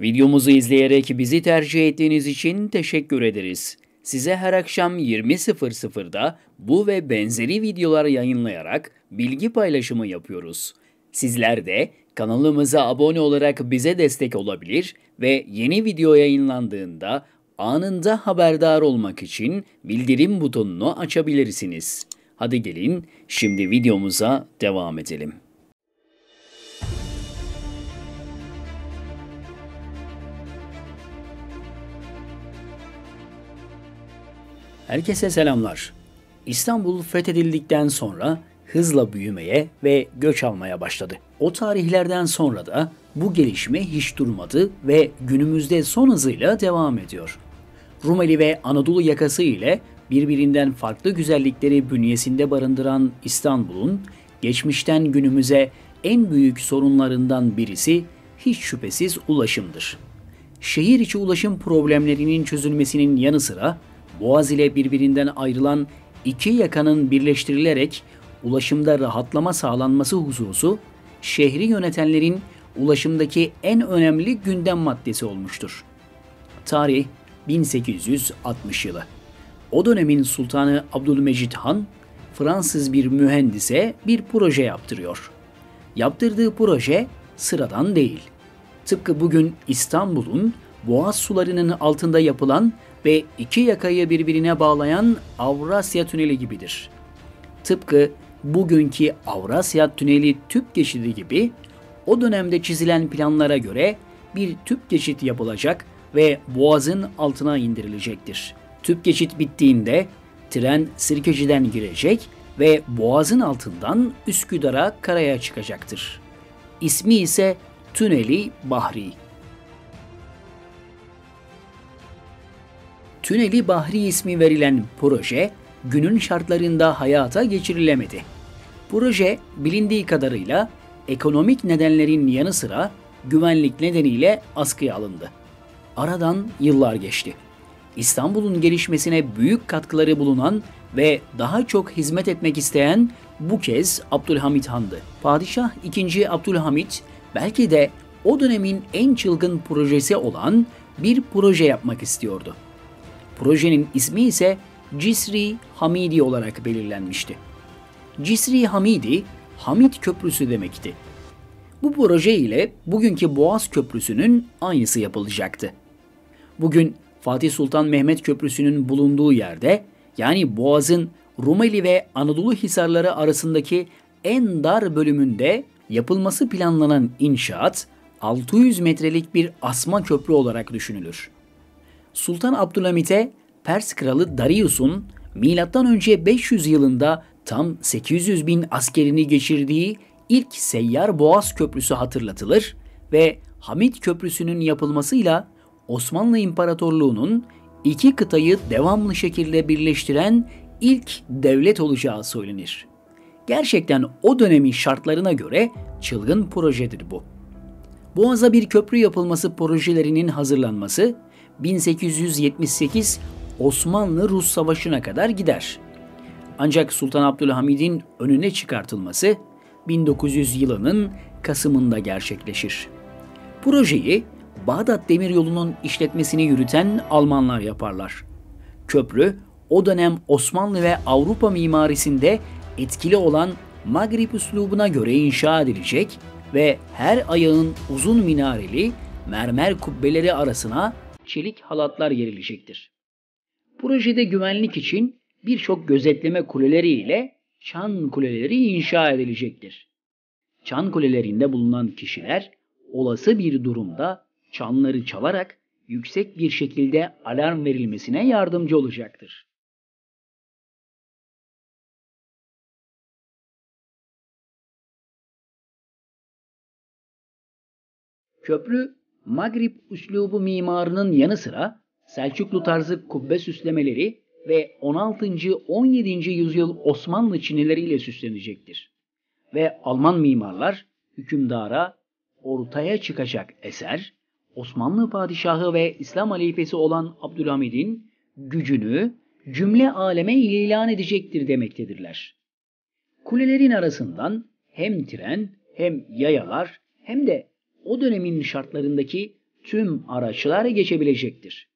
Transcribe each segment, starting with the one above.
Videomuzu izleyerek bizi tercih ettiğiniz için teşekkür ederiz. Size her akşam 20.00'da bu ve benzeri videolar yayınlayarak bilgi paylaşımı yapıyoruz. Sizler de kanalımıza abone olarak bize destek olabilir ve yeni video yayınlandığında anında haberdar olmak için bildirim butonunu açabilirsiniz. Hadi gelin şimdi videomuza devam edelim. Herkese selamlar. İstanbul fethedildikten sonra hızla büyümeye ve göç almaya başladı. O tarihlerden sonra da bu gelişme hiç durmadı ve günümüzde son hızıyla devam ediyor. Rumeli ve Anadolu yakası ile birbirinden farklı güzellikleri bünyesinde barındıran İstanbul'un geçmişten günümüze en büyük sorunlarından birisi hiç şüphesiz ulaşımdır. Şehir içi ulaşım problemlerinin çözülmesinin yanı sıra Boğaz ile birbirinden ayrılan iki yakanın birleştirilerek ulaşımda rahatlama sağlanması hususu şehri yönetenlerin ulaşımdaki en önemli gündem maddesi olmuştur. Tarih 1860 yılı. O dönemin Sultanı Abdülmecid Han, Fransız bir mühendise bir proje yaptırıyor. Yaptırdığı proje sıradan değil. Tıpkı bugün İstanbul'un Boğaz sularının altında yapılan ve iki yakayı birbirine bağlayan Avrasya Tüneli gibidir. Tıpkı bugünkü Avrasya Tüneli tüp geçidi gibi o dönemde çizilen planlara göre bir tüp geçit yapılacak ve Boğaz'ın altına indirilecektir. Tüp geçit bittiğinde tren Sirkeci'den girecek ve Boğaz'ın altından Üsküdar'a karaya çıkacaktır. İsmi ise Tüneli Bahri. Tüneli Bahri ismi verilen proje günün şartlarında hayata geçirilemedi. Proje bilindiği kadarıyla ekonomik nedenlerin yanı sıra güvenlik nedeniyle askıya alındı. Aradan yıllar geçti. İstanbul'un gelişmesine büyük katkıları bulunan ve daha çok hizmet etmek isteyen bu kez Abdülhamit Han'dı. Padişah II. Abdülhamit belki de o dönemin en çılgın projesi olan bir proje yapmak istiyordu. Projenin ismi ise Cisri Hamidi olarak belirlenmişti. Cisri Hamidi, Hamit Köprüsü demekti. Bu proje ile bugünkü Boğaz Köprüsü'nün aynısı yapılacaktı. Bugün Fatih Sultan Mehmet Köprüsü'nün bulunduğu yerde, yani Boğaz'ın Rumeli ve Anadolu hisarları arasındaki en dar bölümünde yapılması planlanan inşaat 600 metrelik bir asma köprü olarak düşünülür. Sultan Abdülhamit'e Pers kralı Darius'un M.Ö. 500 yılında tam 800 bin askerini geçirdiği ilk seyyar Boğaz Köprüsü hatırlatılır ve Hamit Köprüsü'nün yapılmasıyla Osmanlı İmparatorluğu'nun iki kıtayı devamlı şekilde birleştiren ilk devlet olacağı söylenir. Gerçekten o dönemin şartlarına göre çılgın projedir bu. Boğaz'a bir köprü yapılması projelerinin hazırlanması 1878 Osmanlı-Rus Savaşı'na kadar gider. Ancak Sultan Abdülhamid'in önüne çıkartılması 1900 yılının Kasım'ında gerçekleşir. Projeyi Bağdat Demiryolu'nun işletmesini yürüten Almanlar yaparlar. Köprü o dönem Osmanlı ve Avrupa mimarisinde etkili olan Magrib üslubuna göre inşa edilecek ve her ayağın uzun minareli mermer kubbeleri arasına çelik halatlar gerilecektir. Projede güvenlik için birçok gözetleme kuleleri ile çan kuleleri inşa edilecektir. Çan kulelerinde bulunan kişiler olası bir durumda çanları çalarak yüksek bir şekilde alarm verilmesine yardımcı olacaktır. Köprü, Magrib üslubu mimarının yanı sıra Selçuklu tarzı kubbe süslemeleri ve 16. 17. yüzyıl Osmanlı çinileriyle süslenecektir. Ve Alman mimarlar hükümdara ortaya çıkacak eser, Osmanlı padişahı ve İslam halifesi olan Abdülhamid'in gücünü cümle aleme ilan edecektir demektedirler. Kulelerin arasından hem tren hem yayalar hem de o dönemin şartlarındaki tüm araçlar geçebilecektir.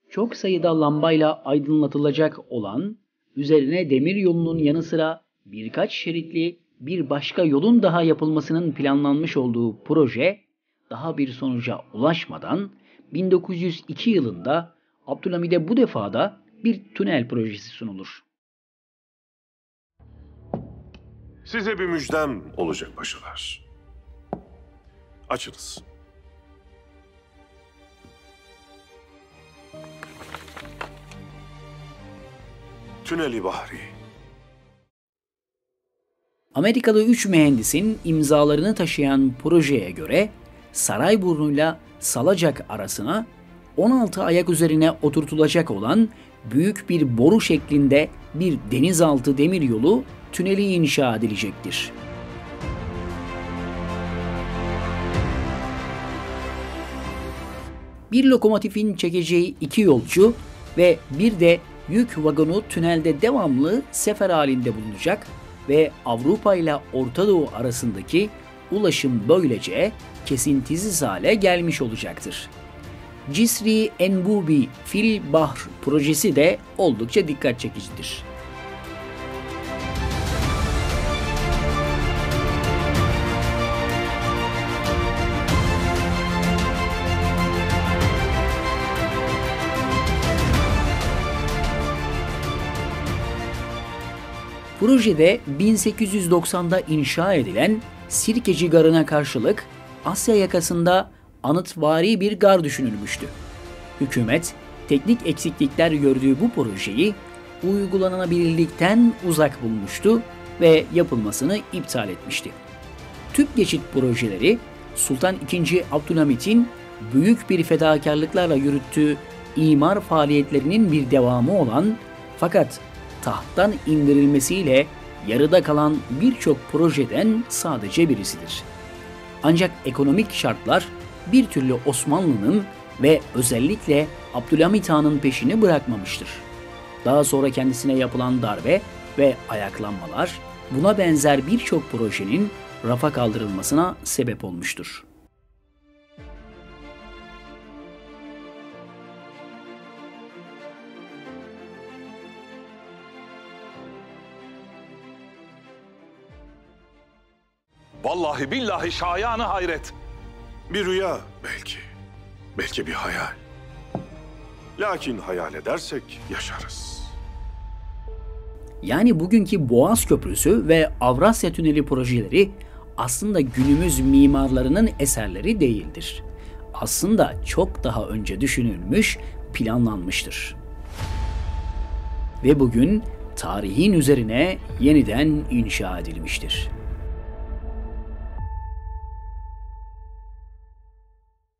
Çok sayıda lambayla aydınlatılacak olan, üzerine demir yolunun yanı sıra birkaç şeritli bir başka yolun daha yapılmasının planlanmış olduğu proje, daha bir sonuca ulaşmadan 1902 yılında Abdülhamid'e bu defa da bir tünel projesi sunulur. Size bir müjdem olacak paşalar. Açınız. Tüneli Bahri. Amerikalı 3 mühendisin imzalarını taşıyan projeye göre Sarayburnu'yla Salacak arasına 16 ayak üzerine oturtulacak olan büyük bir boru şeklinde bir denizaltı demiryolu tüneli inşa edilecektir. Bir lokomotifin çekeceği 2 yolcu ve bir de yük vagonu tünelde devamlı sefer halinde bulunacak ve Avrupa ile Orta Doğu arasındaki ulaşım böylece kesintisiz hale gelmiş olacaktır. Cisri Enbubi Fil Bahr projesi de oldukça dikkat çekicidir. Projede 1890'da inşa edilen Sirkeci Garı'na karşılık Asya yakasında anıtvari bir gar düşünülmüştü. Hükümet, teknik eksiklikler gördüğü bu projeyi uygulanabilirlikten uzak bulmuştu ve yapılmasını iptal etmişti. Tüp geçit projeleri Sultan II. Abdülhamit'in büyük bir fedakarlıklarla yürüttüğü imar faaliyetlerinin bir devamı olan fakat tahttan indirilmesiyle yarıda kalan birçok projeden sadece birisidir. Ancak ekonomik şartlar bir türlü Osmanlı'nın ve özellikle Abdülhamit Han'ın peşini bırakmamıştır. Daha sonra kendisine yapılan darbe ve ayaklanmalar buna benzer birçok projenin rafa kaldırılmasına sebep olmuştur. Vallahi billahi şayanı hayret. Bir rüya belki. Belki bir hayal. Lakin hayal edersek yaşarız. Yani bugünkü Boğaz Köprüsü ve Avrasya Tüneli projeleri aslında günümüz mimarlarının eserleri değildir. Aslında çok daha önce düşünülmüş, planlanmıştır. Ve bugün tarihin üzerine yeniden inşa edilmiştir.